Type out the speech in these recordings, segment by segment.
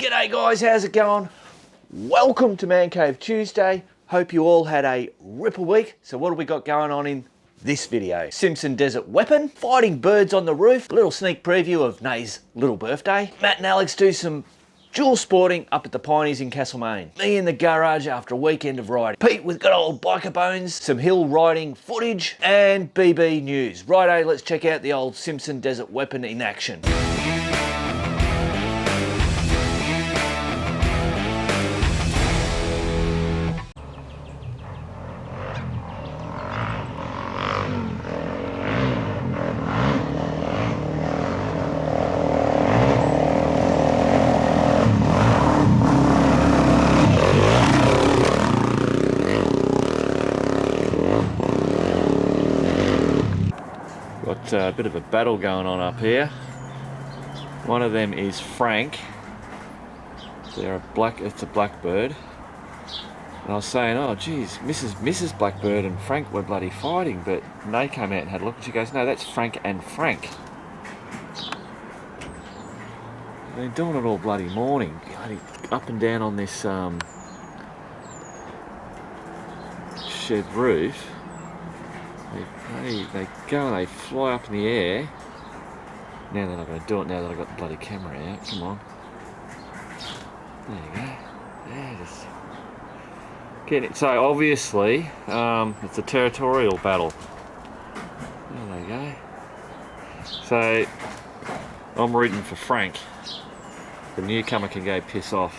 G'day guys, how's it going? Welcome to Man Cave Tuesday. Hope you all had a ripper week. So what have we got going on in this video? Simpson Desert Weapon, fighting birds on the roof, a little sneak preview of Nay's little birthday. Matt and Alex do some dual sporting up at the Pineys in Castlemaine. Me in the garage after a weekend of riding. Pete with good old biker bones, some hill riding footage, and BB news. Righto, let's check out the old Simpson Desert Weapon in action. Got a bit of a battle going on up here. One of them is Frank. It's a blackbird. And I was saying, oh geez, Mrs. Blackbird and Frank were bloody fighting, but Nay came out and had a look and she goes, no, that's Frank and Frank. They're doing it all bloody morning, up and down on this shed roof. They go and they fly up in the air. Now they're not going to do it now that I've got the bloody camera out. Come on. There you go. Yeah, just get it. So obviously, it's a territorial battle. There they go. So I'm rooting for Frank. The newcomer can go piss off.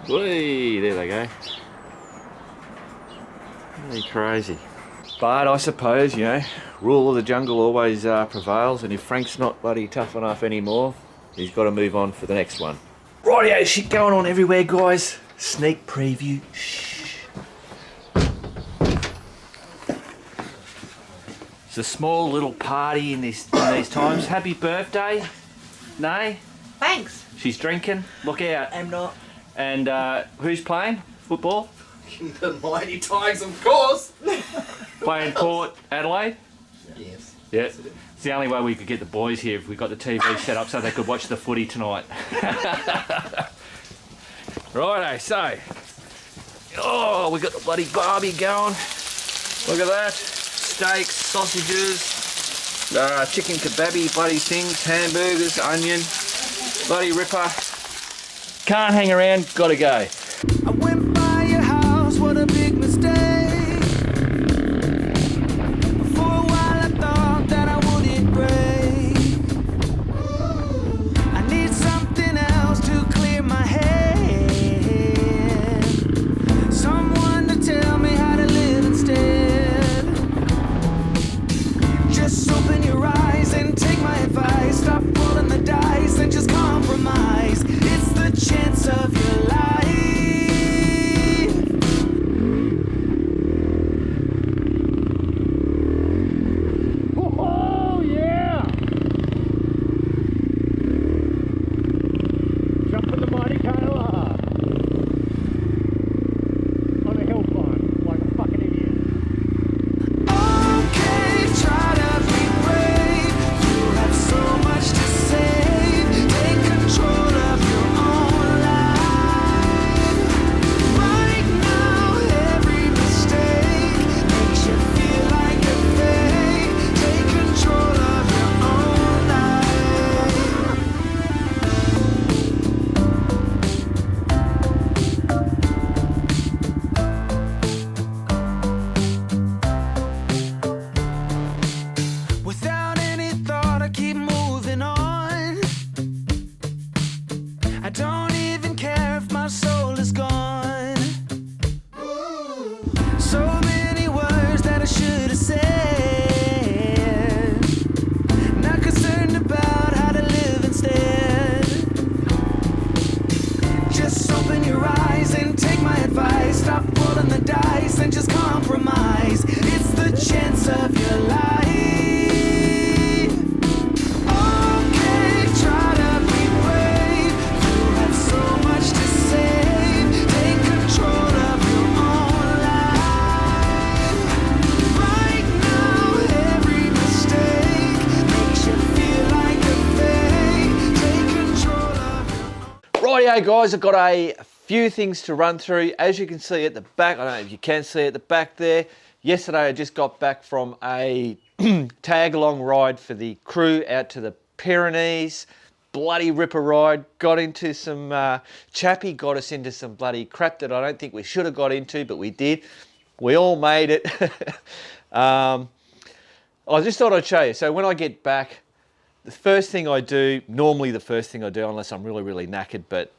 Whee! There they go. Really crazy. But I suppose, you know, rule of the jungle always prevails, and if Frank's not bloody tough enough anymore, he's got to move on for the next one. Rightio, shit going on everywhere, guys. Sneak preview. Shh. It's a small little party in these times. Happy birthday, Nay. Thanks. She's drinking. Look out. I'm not. And who's playing football? The Mighty Tigers, of course. Playing Port Adelaide? Yes. Yeah. It's the only way we could get the boys here if we got the TV set up so they could watch the footy tonight. Righto, so. Oh, we got the bloody barbie going. Look at that. Steaks, sausages, chicken kebabby bloody things, hamburgers, onion, bloody ripper. Can't hang around, gotta go. I went by your house, what a big mistake. For a while I thought that I wouldn't break. I need something else to clear my head. Someone to tell me how to live instead. Just open your eyes and take my advice. Stop rolling the dice and just compromise. It's the chance of your life. Rightio guys, I've got a few things to run through. As you can see at the back, I don't know if you can see at the back there, yesterday I just got back from a tag along ride for the crew out to the Pyrenees. Bloody ripper ride, got into some, Chappie got us into some bloody crap that I don't think we should have got into, but we did. We all made it. I just thought I'd show you. So when I get back, the first thing I do, normally the first thing I do, unless I'm really, really knackered, but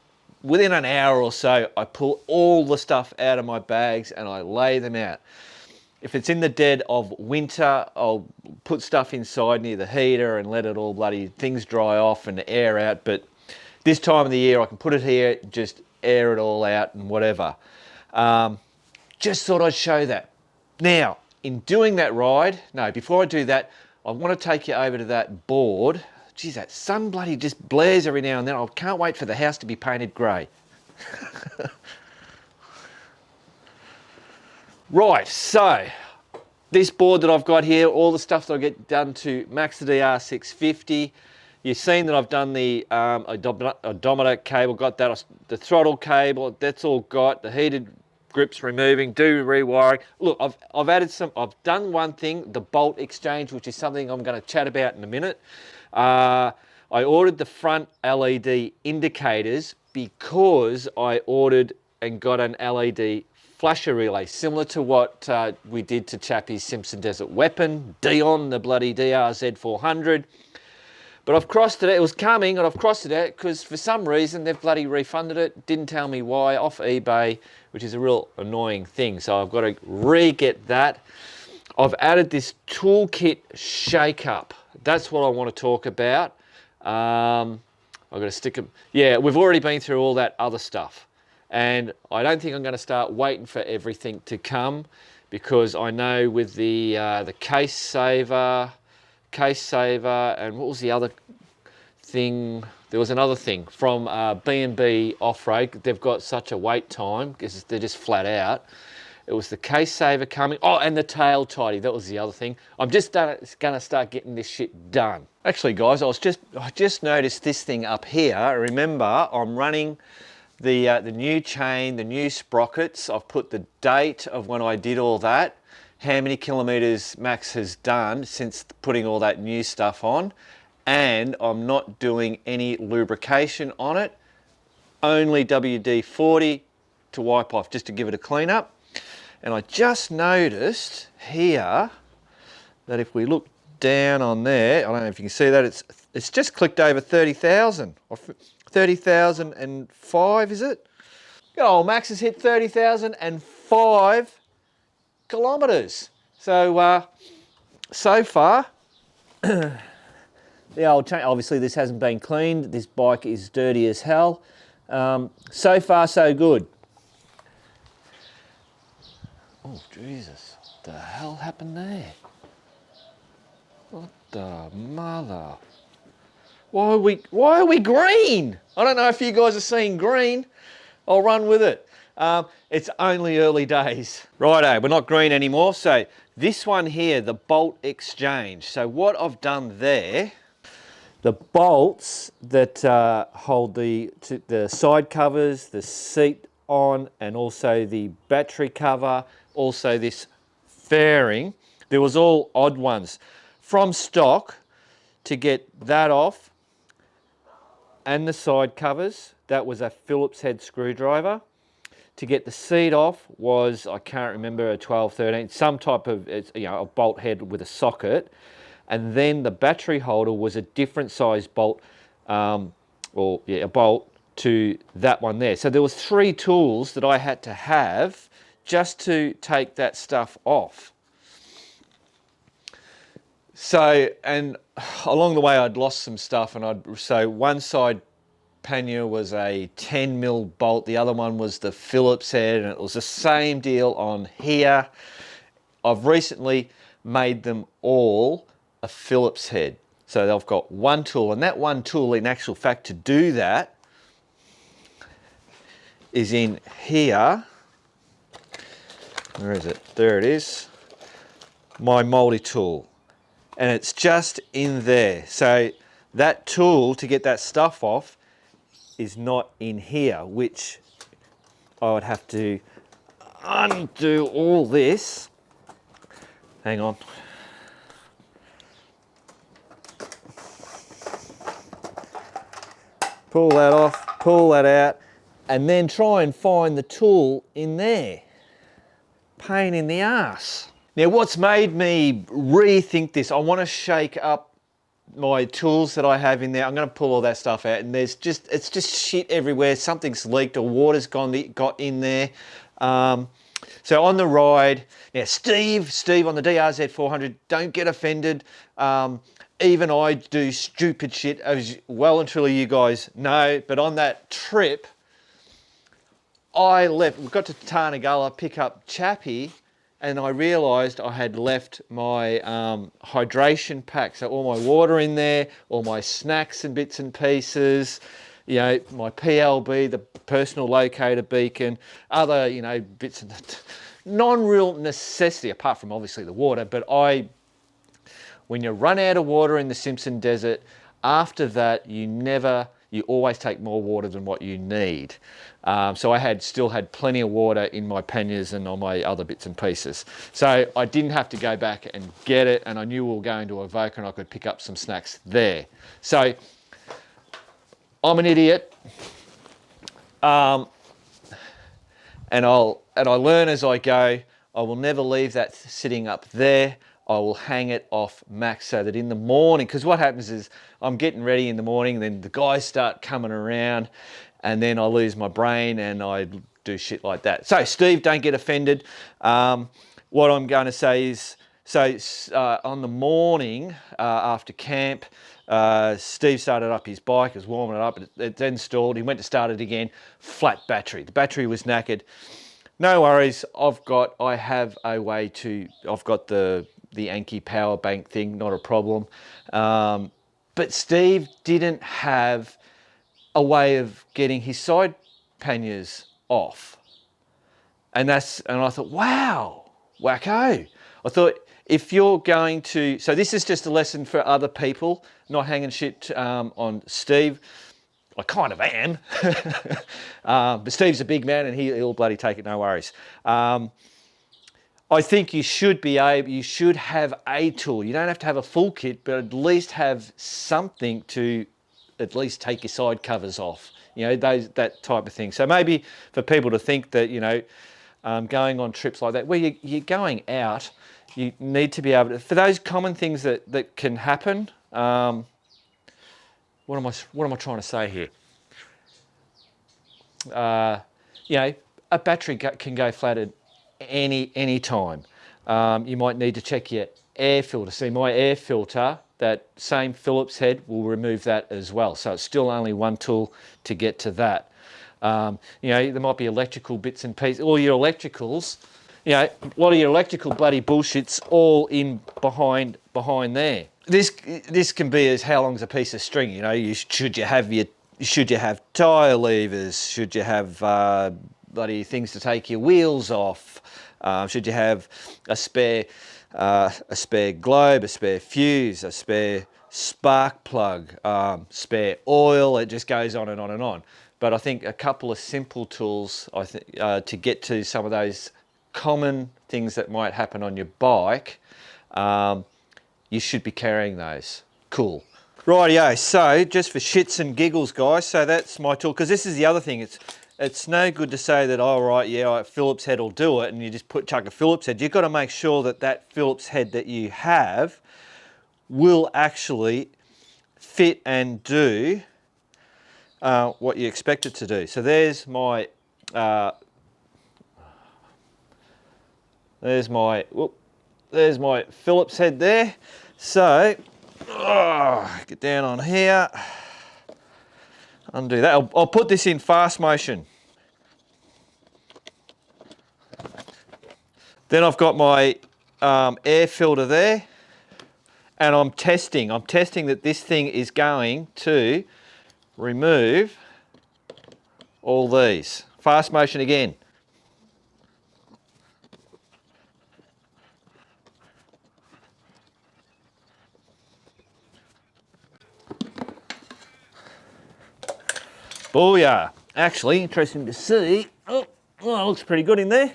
within an hour or so, I pull all the stuff out of my bags and I lay them out. If it's in the dead of winter, I'll put stuff inside near the heater and let it all bloody things dry off and air out. But this time of the year, I can put it here, just air it all out and whatever. Just thought I'd show that. Now, in doing that ride, no, before I do that, I want to take you over to that board. Geez, that sun bloody just blares every now and then. I can't wait for the house to be painted grey. Right, so this board that I've got here, all the stuff that I get done to max the DR650. You've seen that I've done the odometer cable, got that, the throttle cable, that's all got, the heated grips removing, do rewiring. Look, I've done one thing, the bolt exchange, which is something I'm going to chat about in a minute. I ordered the front LED indicators because I ordered and got an LED flasher relay, similar to what we did to Chappie's Simpson Desert Weapon, Dion, the bloody DRZ 400. But I've crossed it, it was coming and I've crossed it out because for some reason they've bloody refunded it, didn't tell me why, off eBay, which is a real annoying thing. So I've got to re-get that. I've added this toolkit shake-up. That's what I want to talk about. I've got to stick them. Yeah, we've already been through all that other stuff. And I don't think I'm going to start waiting for everything to come because I know with the case saver, and what was the other thing? There was another thing from B&B Off-Road. They've got such a wait time because they're just flat out. It was the case saver coming. Oh, and the tail tidy. That was the other thing. I'm just going to start getting this shit done. Actually, guys, I just noticed this thing up here. Remember, I'm running the new chain, the new sprockets. I've put the date of when I did all that, how many kilometers Max has done since putting all that new stuff on, and I'm not doing any lubrication on it, only WD-40 to wipe off, just to give it a clean up. And I just noticed here that if we look down on there, I don't know if you can see that, it's just clicked over 30,000, or 30,005, is it? Good old Max has hit 30,005 kilometers. So, so far, the old chain, obviously this hasn't been cleaned. This bike is dirty as hell. So far, so good. Oh, Jesus. What the hell happened there? What the mother? Why are we green? I don't know if you guys are seeing green. I'll run with it. It's only early days. Righto, we're not green anymore. So this one here, the bolt exchange. So what I've done there, the bolts that hold the side covers, the seat on, and also the battery cover, also this fairing, there was all odd ones. From stock, to get that off, and the side covers, that was a Phillips head screwdriver. To get the seat off was, I can't remember, a 12, 13, some type of, a bolt head with a socket. And then the battery holder was a different size bolt, a bolt to that one there. So there was 3 tools that I had to have just to take that stuff off. So, and along the way I'd lost some stuff, and so one side pannier was a 10mm bolt, the other one was the Phillips head, and it was the same deal on here. I've recently made them all a Phillips head. So they've got one tool, and that one tool in actual fact to do that is in here. Where is it? There it is. My multi-tool. And it's just in there. So that tool, to get that stuff off, is not in here, which I would have to undo all this. Hang on. Pull that off, pull that out, and then try and find the tool in there. Pain in the ass. Now, what's made me rethink this, I want to shake up my tools that I have in there. I'm going to pull all that stuff out, and it's just shit everywhere. Something's leaked or water's got in there. So on the ride, now Steve on the DRZ 400, don't get offended. Even I do stupid shit, as well and truly you guys know. But on that trip, we got to Tarnagulla, pick up Chappie, and I realised I had left my hydration pack. So all my water in there, all my snacks and bits and pieces, you know, my PLB, the personal locator beacon, other, you know, bits of non-real necessity, apart from obviously the water. But when you run out of water in the Simpson Desert, after that, you always take more water than what you need. So I still had plenty of water in my panniers and on my other bits and pieces. So I didn't have to go back and get it, and I knew we were going to Avoca and I could pick up some snacks there. So I'm an idiot. And I learn as I go. I will never leave that sitting up there. I will hang it off max so that in the morning, because what happens is I'm getting ready in the morning, then the guys start coming around, and then I lose my brain and I do shit like that. So Steve, don't get offended. What I'm going to say is, on the morning after camp, Steve started up his bike, was warming it up, it then stalled. He went to start it again, flat battery. The battery was knackered. No worries, I've got the Anki power bank thing, not a problem. But Steve didn't have a way of getting his side panniers off. And I thought, wow, wacko. I thought, if you're going to, so this is just a lesson for other people, not hanging shit on Steve. I kind of am, but Steve's a big man and he'll bloody take it, no worries. I think you should have a tool. You don't have to have a full kit, but at least have something to at least take your side covers off. You know, that type of thing. So maybe for people to think that, you know, going on trips like that, where you're going out, you need to be able to, for those common things that can happen. What am I trying to say here? You know, a battery can go flat at any time. You might need to check your air filter. See, my air filter, that same Phillips head will remove that as well. So it's still only one tool to get to that. You know, there might be electrical bits and pieces. All your electricals, you know, a lot of your electrical bloody bullshit's all in behind there. This can be as how long's a piece of string. You know, should you have tyre levers? Should you have bloody things to take your wheels off? Should you have a spare globe, a spare fuse, a spare spark plug, spare oil? It just goes on and on and on. But I think a couple of simple tools, to get to some of those common things that might happen on your bike, you should be carrying those. Cool. Rightio, so just for shits and giggles, guys, so that's my tool, because this is the other thing. It's no good to say that, oh, right, yeah, Phillips head will do it, and you just chuck a Phillips head. You've got to make sure that Phillips head that you have will actually fit and do what you expect it to do. So there's my Phillips head there. So get down on here, undo that. I'll put this in fast motion. Then I've got my air filter there, and I'm testing that this thing is going to remove all these. Fast motion again. Oh yeah, actually interesting to see. Oh, looks pretty good in there.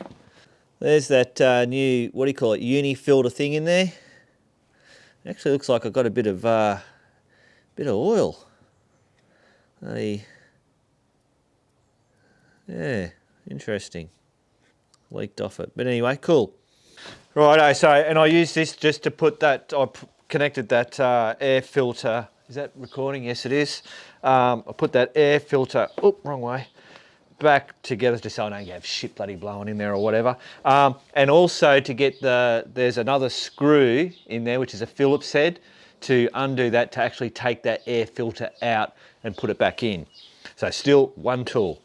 There's that new, what do you call it, uni filter thing in there. Actually looks like I've got a bit of oil. Yeah, interesting. Leaked off it, but anyway, cool. Righto, so, and I used this just to put that, connected that air filter. Is that recording? Yes, it is. I put that air filter, wrong way, back together just so I don't have shit bloody blowing in there or whatever. And also to get there's another screw in there, which is a Phillips head, to undo that, to actually take that air filter out and put it back in. So still one tool.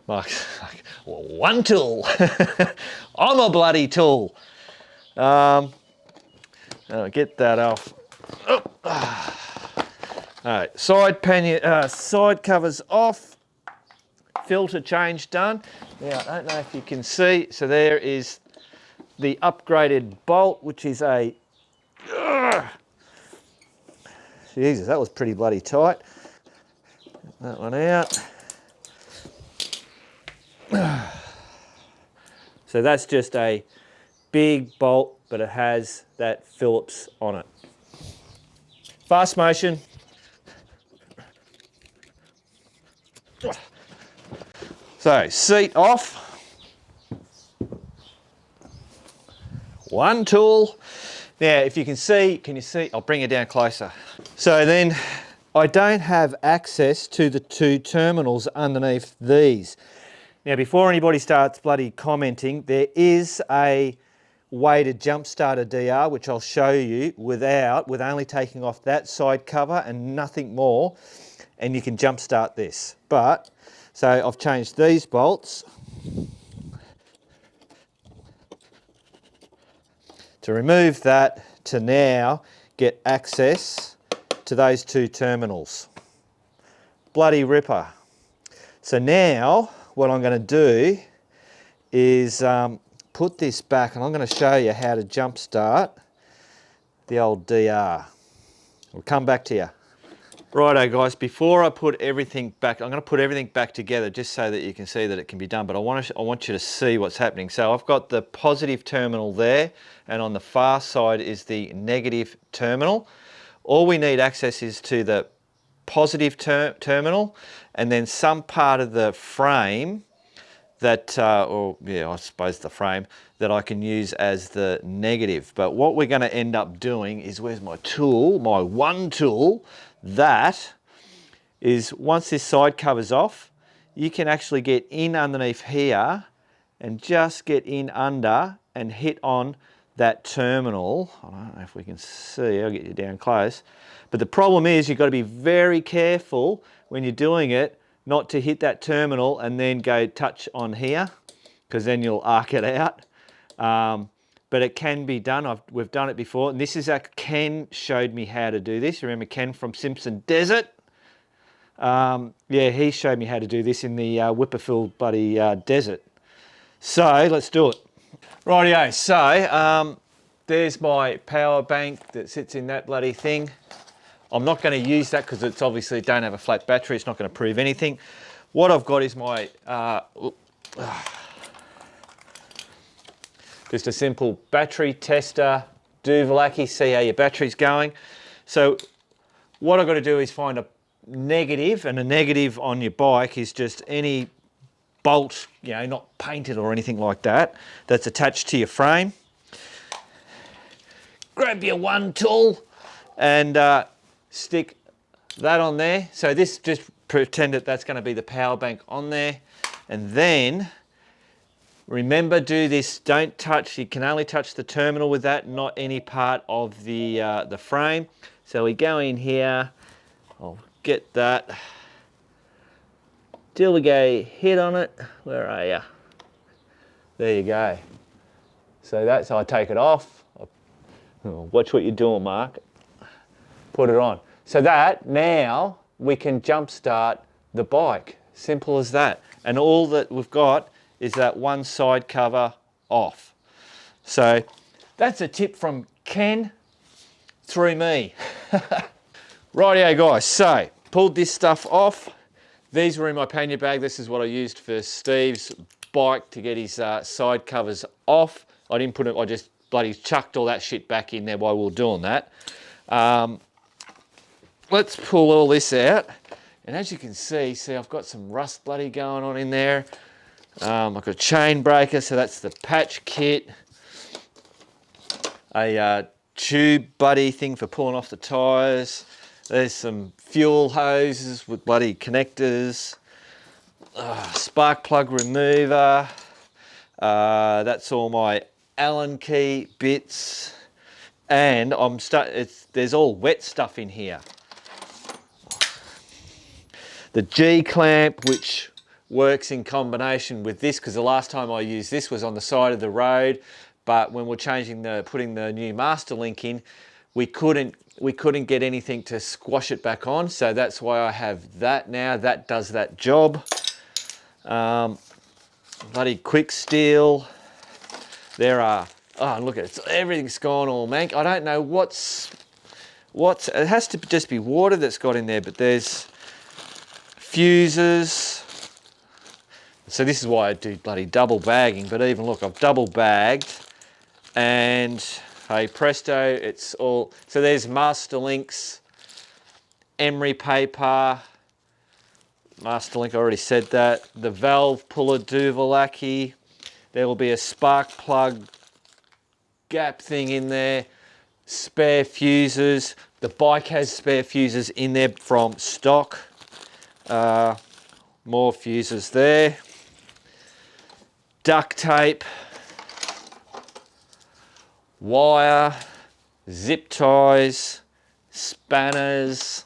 Mark's like, well, one tool. I'm a bloody tool. I'll get that off. All right, side covers off. Filter change done. Now, I don't know if you can see, so there is the upgraded bolt, which is a, Jesus, that was pretty bloody tight. That one out. So that's just a big bolt, but it has that Phillips on it. Fast motion. So seat off. One tool. Now, if you can see, can you see? I'll bring it down closer. So then I don't have access to the two terminals underneath these. Now, before anybody starts bloody commenting, there is a way to jump start a DR, which I'll show you with only taking off that side cover and nothing more, and you can jump start this. But, so I've changed these bolts to remove that, to now get access to those two terminals. Bloody ripper. So now, what I'm going to do is put this back, and I'm going to show you how to jump start the old DR. We'll come back to you. Righto guys, before I put everything back, I'm going to put everything back together just so that you can see that it can be done, but I want you to see what's happening. So I've got the positive terminal there, and on the far side is the negative terminal. All we need access is to the positive terminal, and then some part of the frame that, I suppose the frame, that I can use as the negative. But what we're going to end up doing is, where's my tool, my one tool, that is, once this side cover's off, you can actually get in underneath here and just get in under and hit on that terminal. I don't know if we can see, I'll get you down close. But the problem is you've got to be very careful when you're doing it not to hit that terminal and then go touch on here, because then you'll arc it out. But it can be done. We've done it before. And this is Ken showed me how to do this. Remember Ken from Simpson Desert? Yeah, he showed me how to do this in the Whipperfield bloody desert. So let's do it. Rightio, so there's my power bank that sits in that bloody thing. I'm not going to use that because it's obviously don't have a flat battery. It's not going to prove anything. What I've got is my just a simple battery tester, Duvlaki, see how your battery's going. So what I've got to do is find a negative, and a negative on your bike is just any bolt, you know, not painted or anything like that, that's attached to your frame. Grab your one tool and stick that on there. So this, just pretend that that's going to be the power bank on there. And then remember, do this, don't touch, you can only touch the terminal with that, not any part of the frame. So we go in here, I'll get that, till we go hit on it. Where are you? There you go. So that's, I take it off. Watch what you're doing, Mark. Put it on. So that, now we can jump start the bike. Simple as that. And all that we've got is that one side cover off. So that's a tip from Ken through me. Rightio guys, so pulled this stuff off. These were in my pannier bag. This is what I used for Steve's bike to get his side covers off. I didn't put it, I just bloody chucked all that shit back in there while we were doing that. Let's pull all this out. And as you can see, I've got some rust bloody going on in there. I've got a chain breaker, so that's the patch kit. A tube buddy thing for pulling off the tyres. There's some fuel hoses with bloody connectors. Spark plug remover. That's all my Allen key bits. And there's all wet stuff in here. The G-clamp, which works in combination with this, because the last time I used this was on the side of the road, but when we're putting the new master link in, we couldn't get anything to squash it back on, so that's why I have that now. That does that job. Bloody quick steel. There are, oh look at it, everything's gone all mank. I don't know what's, it has to just be water that's got in there, but there's fuses. So this is why I do bloody double bagging, but even look, I've double bagged, and hey presto, it's all, so there's Master Links, emery paper, Master Link, I already said that, the valve puller Duvalaki, there will be a spark plug gap thing in there, spare fuses, the bike has spare fuses in there from stock, more fuses there, duct tape, wire, zip ties, spanners,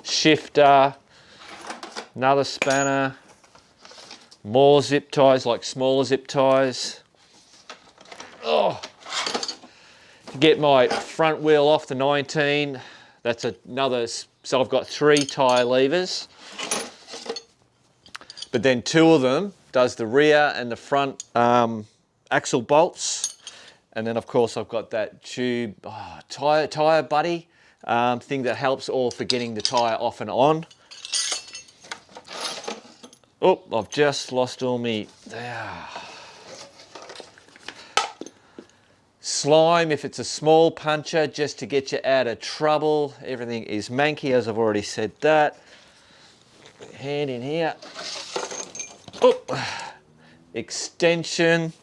shifter, another spanner, more zip ties, like smaller zip ties. Oh, to get my front wheel off the 19, that's another, so I've got 3 tyre levers, but then 2 of them does the rear and the front axle bolts. And then of course I've got that tube, tyre buddy thing that helps all for getting the tyre off and on. Oh, I've just lost all me. Slime, if it's a small puncher, just to get you out of trouble. Everything is manky, as I've already said that. Hand in here. Oh, extension,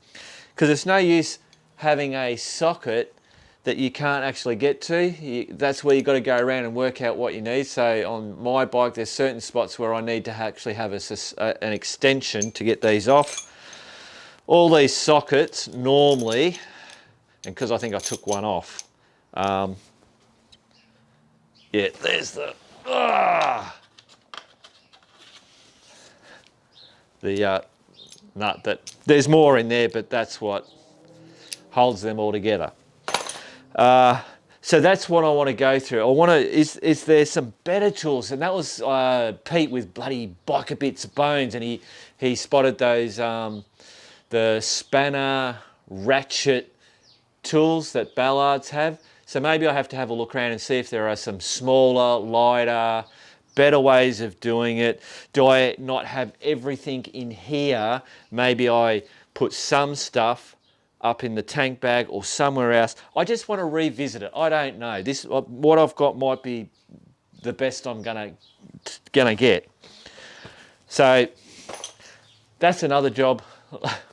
because it's no use having a socket that you can't actually get to. That's where you've got to go around and work out what you need. So on my bike, there's certain spots where I need to actually have an extension to get these off. All these sockets normally, and because I think I took one off, yeah, there's the nut that, there's more in there, but that's what holds them all together. So that's what I want to go through. I want to, is there some better tools? And that was Pete with bloody Biker Bits Bones, and he spotted those, the spanner ratchet tools that Ballards have. So maybe I have to have a look around and see if there are some smaller, lighter, better ways of doing it. Do I not have everything in here? Maybe I put some stuff up in the tank bag or somewhere else. I just want to revisit it. I don't know. This, what I've got might be the best I'm gonna get. So that's another job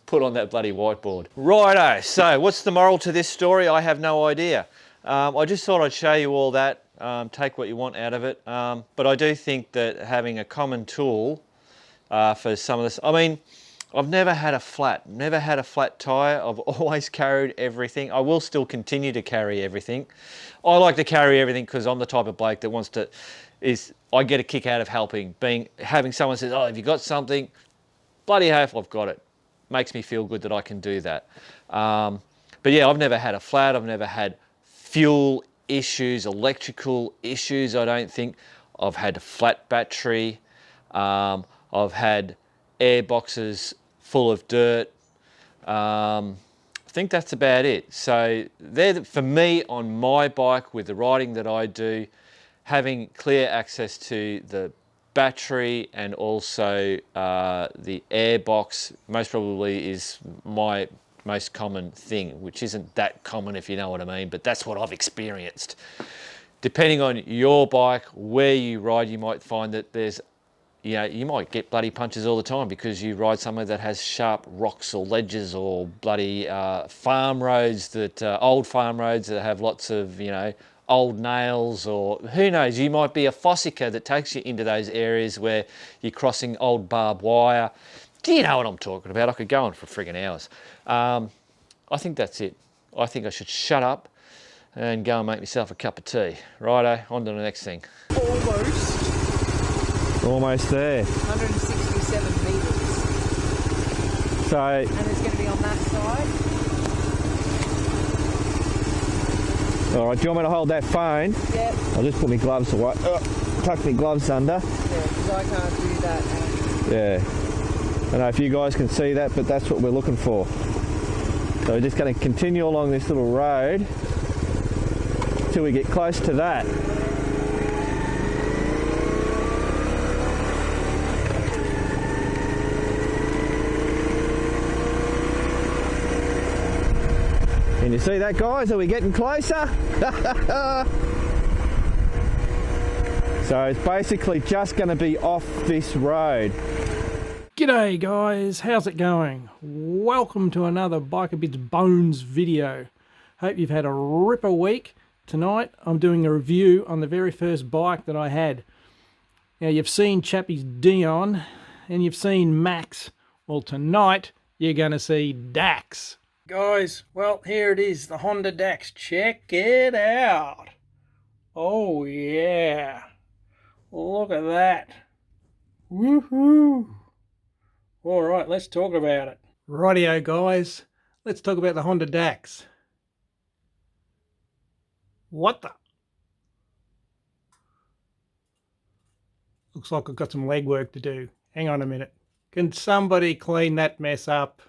put on that bloody whiteboard. Righto, so what's the moral to this story? I have no idea. I just thought I'd show you all that, take what you want out of it. But I do think that having a common tool for some of this, I mean, I've never had a flat tyre. I've always carried everything. I will still continue to carry everything. I like to carry everything because I'm the type of bloke that wants to, I get a kick out of helping. Having someone says, oh, have you got something? Bloody hell if I've got it. Makes me feel good that I can do that. But yeah, I've never had a flat. I've never had fuel issues, electrical issues, I don't think. I've had a flat battery. I've had air boxes full of dirt. I think that's about it. So for me on my bike with the riding that I do, having clear access to the battery and also the air box most probably is my most common thing, which isn't that common if you know what I mean, but that's what I've experienced. Depending on your bike, where you ride, you might find that there's, you know, you might get bloody punches all the time because you ride somewhere that has sharp rocks or ledges or bloody farm roads, that old farm roads that have lots of, you know, old nails, or who knows, you might be a fossicker that takes you into those areas where you're crossing old barbed wire. Do you know what I'm talking about? I could go on for friggin' hours. I think that's it. I think I should shut up and go and make myself a cup of tea. Righto, on to the next thing. Almost there. 167 metres. So, And it's going to be on that side. all right, do you want me to hold that phone? Yep. I'll just put my gloves away. Tuck my gloves under. Yeah, because I can't do that. Yeah. I don't know if you guys can see that, but that's what we're looking for. So we're just going to continue along this little road till we get close to that. Can you see that, guys? Are we getting closer? So it's basically just going to be off this road. G'day guys, how's it going? Welcome to another Biker Bits Bones video. Hope you've had a ripper week. Tonight I'm doing a review on the very first bike that I had. Now you've seen Chappie's Dion and you've seen Max. Well, tonight you're going to see Dax. Guys, well, here it is, the Honda Dax. Check it out. Oh yeah. Look at that. Woohoo. All right, let's talk about it. Rightio, guys. Let's talk about the Honda Dax. What the? Looks like I've got some legwork to do. Hang on a minute. Can somebody clean that mess up?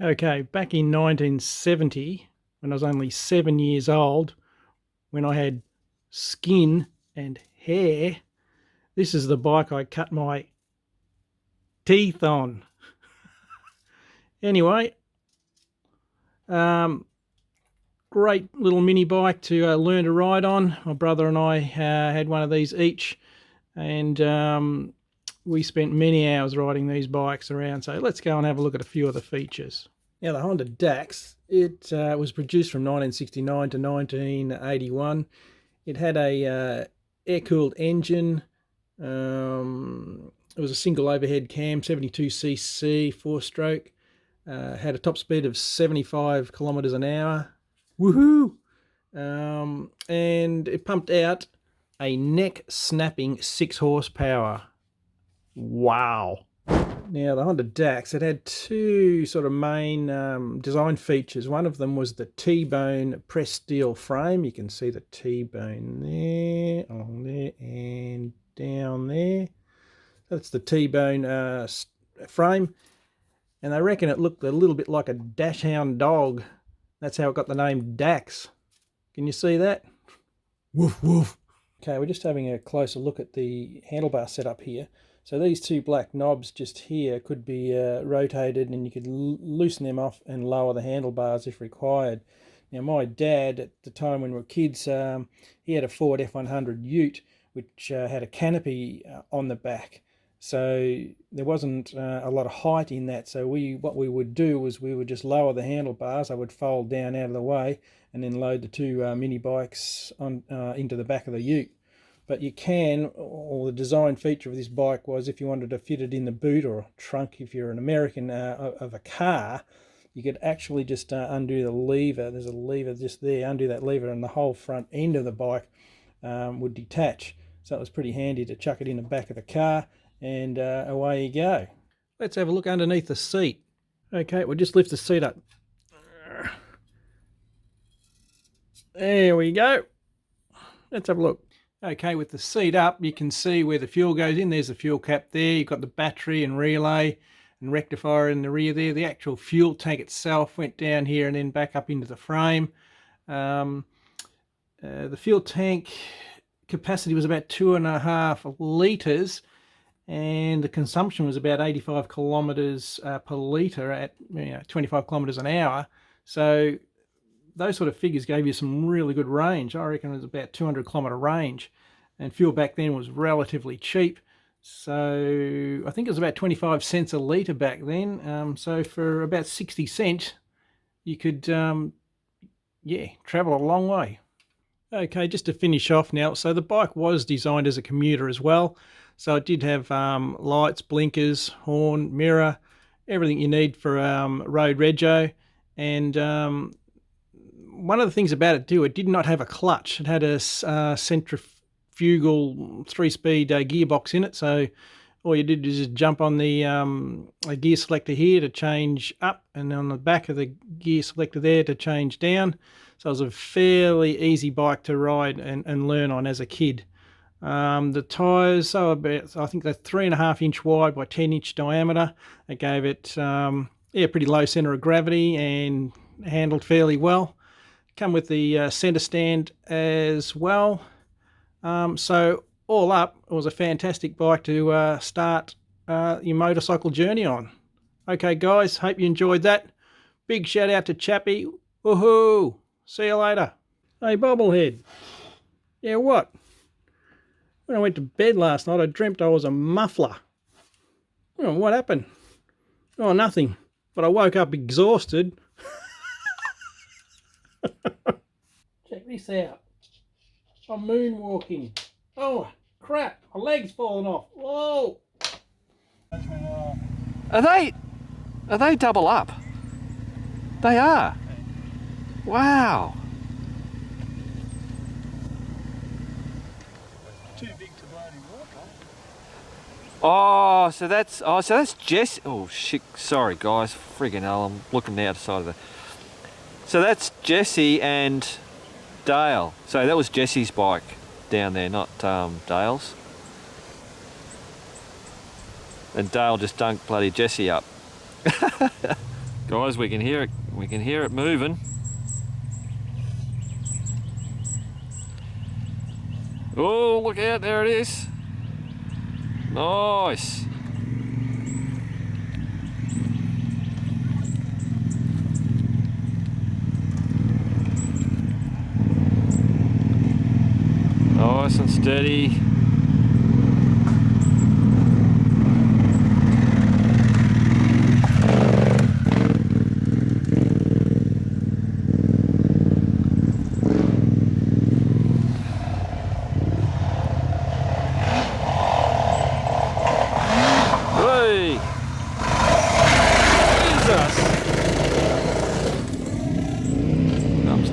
Okay, back in 1970, when I was only 7 years old, when I had skin and hair, this is the bike I cut my teeth on. Anyway, great little mini bike to learn to ride on. My brother and I had one of these each, and we spent many hours riding these bikes around. So let's go and have a look at a few of the features. Now the Honda Dax, it was produced from 1969 to 1981. It had a air-cooled engine. It was a single overhead cam, 72cc, 4-stroke. Had a top speed of 75 kilometers an hour. Woohoo! And it pumped out a neck-snapping 6 horsepower. Wow! Now the Honda Dax, it had two sort of main design features. One of them was the T-bone pressed steel frame. You can see the T-bone there, on there, and down there. That's the T-bone frame, and they reckon it looked a little bit like a dachshund dog. That's how it got the name Dax. Can you see that? Woof woof. Okay, we're just having a closer look at the handlebar setup here. So these two black knobs just here could be rotated, and you could loosen them off and lower the handlebars if required. Now my dad, at the time when we were kids, he had a Ford F100 Ute, which had a canopy on the back. So there wasn't a lot of height in that. So what we would do was we would just lower the handlebars. I would fold down out of the way and then load the two mini bikes on into the back of the Ute. But you can, or the design feature of this bike was, if you wanted to fit it in the boot or trunk, if you're an American, of a car, you could actually just undo the lever. There's a lever just there, undo that lever, and the whole front end of the bike would detach. So it was pretty handy to chuck it in the back of the car, and away you go. Let's have a look underneath the seat. Okay, we'll just lift the seat up. There we go. Let's have a look. Okay, with the seat up, you can see where the fuel goes in. There's the fuel cap there. You've got the battery and relay and rectifier in the rear there. The actual fuel tank itself went down here and then back up into the frame. The fuel tank capacity was about 2.5 litres, and the consumption was about 85 kilometres per litre at 25 kilometres an hour. So those sort of figures gave you some really good range. I reckon it was about 200 kilometre range, and fuel back then was relatively cheap. So I think it was about 25 cents a litre back then. So for about 60 cents, you could, travel a long way. Okay, just to finish off now. So the bike was designed as a commuter as well. So it did have lights, blinkers, horn, mirror, everything you need for road rego. And one of the things about it too, it did not have a clutch. It had a centrifugal 3-speed gearbox in it. So all you did is just jump on the gear selector here to change up, and on the back of the gear selector there to change down. So it was a fairly easy bike to ride and learn on as a kid. The tyres, so about, I think they're 3.5 inch wide by 10 inch diameter. It gave it pretty low centre of gravity and handled fairly well. Come with the centre stand as well. So all up, it was a fantastic bike to start your motorcycle journey on. Okay guys, hope you enjoyed that. Big shout out to Chappie. Woohoo! See you later. Hey Bobblehead. Yeah, what? When I went to bed last night, I dreamt I was a muffler. Oh, what happened? Oh, nothing. But I woke up exhausted. Check this out. I'm moonwalking. Oh, crap. My leg's falling off. Whoa. Are they double up? They are. Wow. Too big to bloody walk on. So that's Jesse. Oh shit! Sorry guys, friggin' hell! I'm looking the outside of the. So that's Jesse and Dale. So that was Jesse's bike down there, not Dale's. And Dale just dunked bloody Jesse up. Guys, we can hear it. We can hear it moving. Oh, look out! There it is. Nice. Nice and steady.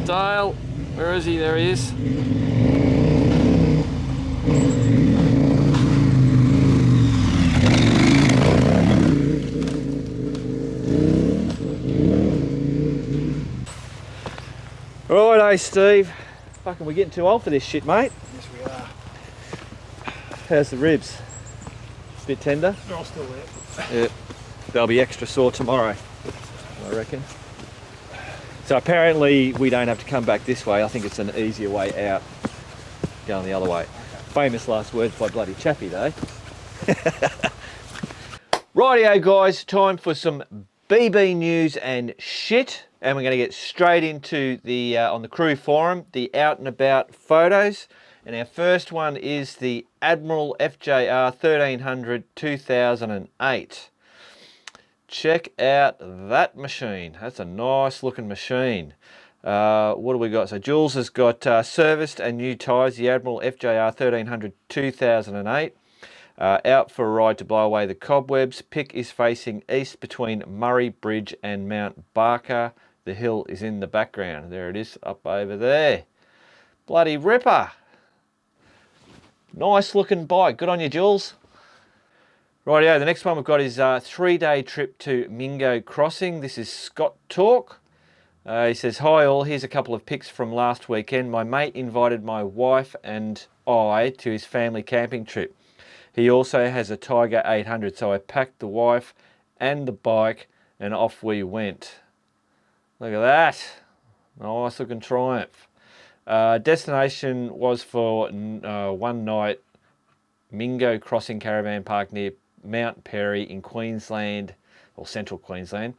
Dale, where is he? There he is. Righto, Steve. Fucking, we're getting too old for this shit, mate. Yes, we are. How's the ribs? Bit tender? They're all still there. Yeah. They'll be extra sore tomorrow, I reckon. So apparently we don't have to come back this way. I think it's an easier way out, going the other way. Famous last words by bloody Chappie though. Rightio guys, time for some BB news and shit. And we're going to get straight into the, on the crew forum, the out and about photos. And our first one is the Admiral FJR 1300 2008. Check out that machine. That's a nice looking machine. What do we got? So Jules has got serviced and new tyres, the Admiral FJR 1300 2008. Out for a ride to blow away the cobwebs. Pick is facing east between Murray Bridge and Mount Barker. The hill is in the background. There it is up over there. Bloody ripper. Nice looking bike. Good on you, Jules. Rightio, the next one we've got is a 3-day trip to Mingo Crossing. This is Scott Talk. He says, hi all, here's a couple of pics from last weekend. My mate invited my wife and I to his family camping trip. He also has a Tiger 800, so I packed the wife and the bike and off we went. Look at that. Nice looking Triumph. Destination was for one night Mingo Crossing Caravan Park near Mount Perry in Queensland, or central Queensland.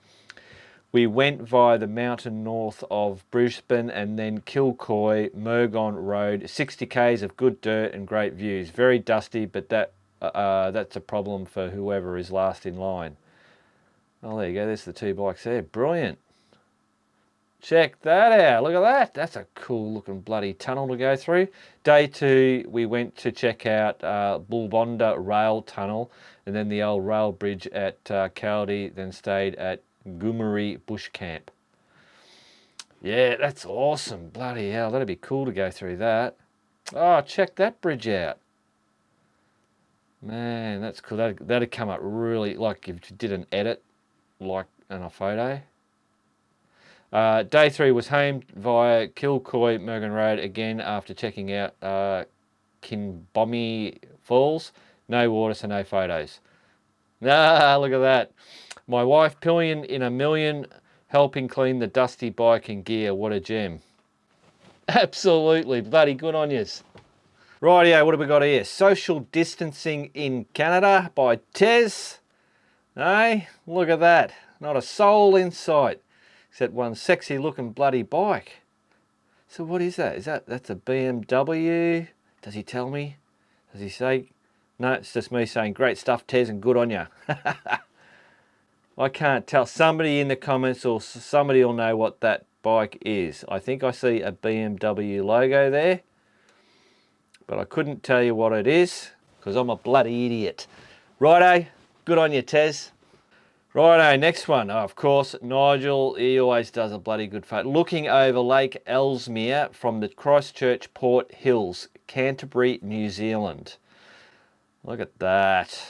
We went via the mountain north of Brisbane and then Kilcoy, Murgon Road, 60 k's of good dirt and great views. Very dusty, but that's a problem for whoever is last in line. Oh, there you go. There's the two bikes there. Brilliant. Check that out. Look at that. That's a cool looking bloody tunnel to go through. Day 2, we went to check out Bulbonda Rail Tunnel and then the old rail bridge at Caldie, then stayed at Goomeri Bush Camp. Yeah, that's awesome. Bloody hell, that'd be cool to go through that. Oh, check that bridge out. Man, that's cool. That'd come up really, like if you did an edit, like in a photo. Day 3 was home via Kilcoy, Murgon Road, again after checking out Kinbommy Falls. No water, so no photos. Ah, look at that. My wife, pillion in a million, helping clean the dusty bike and gear. What a gem. Absolutely, bloody good on yous. Rightio, what have we got here? Social distancing in Canada by Tez. Hey, look at that. Not a soul in sight, except one sexy looking bloody bike. So what is that? That's a BMW? Does he tell me? Does he say? No, it's just me saying, great stuff, Tez, and good on ya. I can't tell. Somebody in the comments or somebody will know what that bike is. I think I see a BMW logo there, but I couldn't tell you what it is because I'm a bloody idiot. Righto, good on you, Tez. Righto, next one. Oh, of course, Nigel, he always does a bloody good photo. Looking over Lake Ellesmere from the Christchurch Port Hills, Canterbury, New Zealand. Look at that.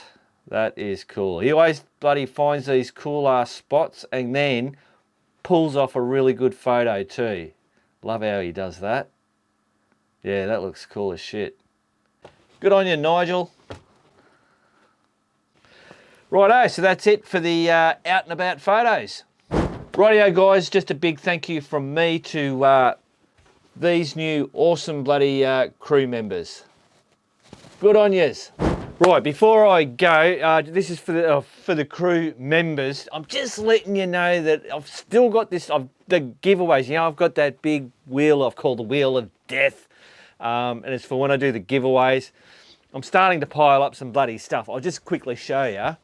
That is cool. He always bloody finds these cool ass spots and then pulls off a really good photo too. Love how he does that. Yeah, that looks cool as shit. Good on you, Nigel. Righto, so that's it for the out and about photos. Rightio guys, just a big thank you from me to these new awesome bloody crew members. Good on yous. Right, before I go, this is for the crew members. I'm just letting you know that I've still got this, the giveaways. You know, I've got that big wheel I've called the Wheel of Death, and it's for when I do the giveaways. I'm starting to pile up some bloody stuff. I'll just quickly show you.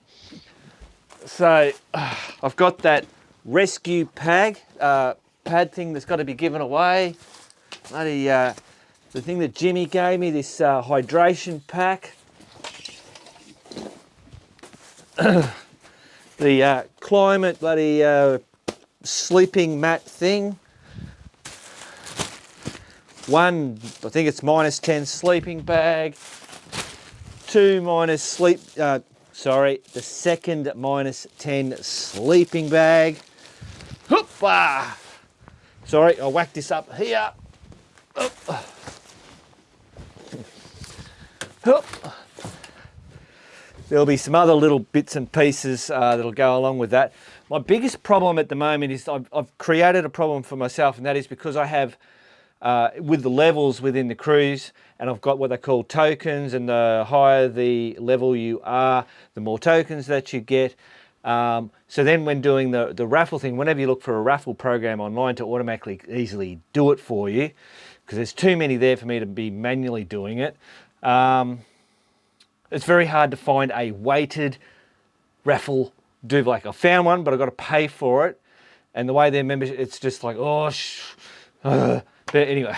So, I've got that rescue pad thing that's got to be given away. Bloody, the thing that Jimmy gave me, this hydration pack. The climate bloody sleeping mat thing. One, I think it's -10 sleeping bag. 2 minus sleep, sorry, the second -10 sleeping bag. Hoppa! Sorry, I'll whack this up here. Hop. There'll be some other little bits and pieces that'll go along with that. My biggest problem at the moment is I've created a problem for myself, and that is because I have, with the levels within the cruise, and I've got what they call tokens, and the higher the level you are, the more tokens that you get. So then when doing the raffle thing, whenever you look for a raffle program online to automatically easily do it for you, because there's too many there for me to be manually doing it, it's very hard to find a weighted raffle do. Like I found one, but I've got to pay for it. And the way their membership, it's just like, but anyway,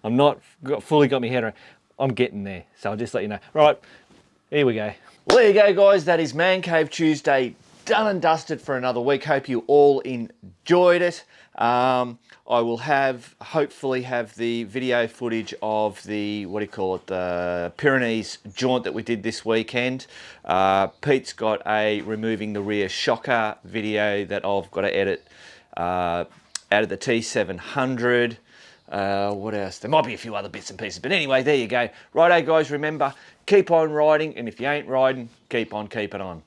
I'm not fully got my head around. I'm getting there. So I'll just let you know. Right, here we go. Well, there you go, guys. That is Man Cave Tuesday done and dusted for another week. Hope you all enjoyed it. I will hopefully have the video footage of the, the Pyrenees jaunt that we did this weekend. Pete's got a removing the rear shocker video that I've got to edit out of the T700. What else? There might be a few other bits and pieces, but anyway, there you go. Righto, guys, remember, keep on riding, and if you ain't riding, keep on keeping on.